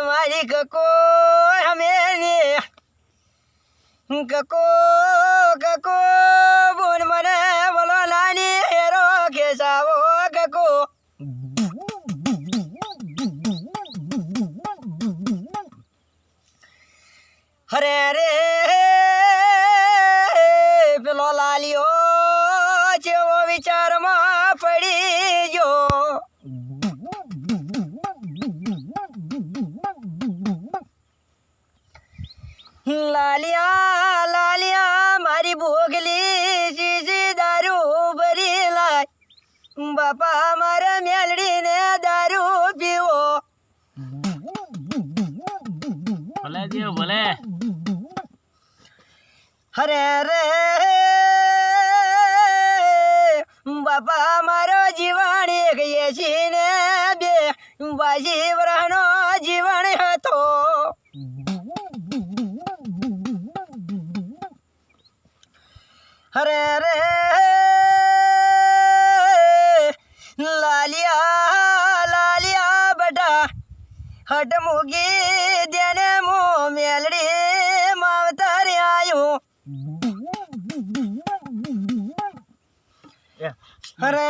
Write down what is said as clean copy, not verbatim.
મારી કકો હમે કકો કકો બોન મને બોલો નાની હેરો ખેસાવો કકો હરે રે પેલો લાલિયો જેવો વિચારમાં પડી ગયો લાલિયા લાલિયા મારી ભોગલી ચીજી દારૂ ભરી લાય બાપા મારા મેલડીને દારૂ પીવો ભલે જીવ ભલે હરે રે બાપા મારો જીવન એક એસી ને બે બાજી વરહનો જીવન હતો હરે રે લાલિયા લાલિયા બટા હટ મૂકી દેને મો મેલડી માવતર આયું હરે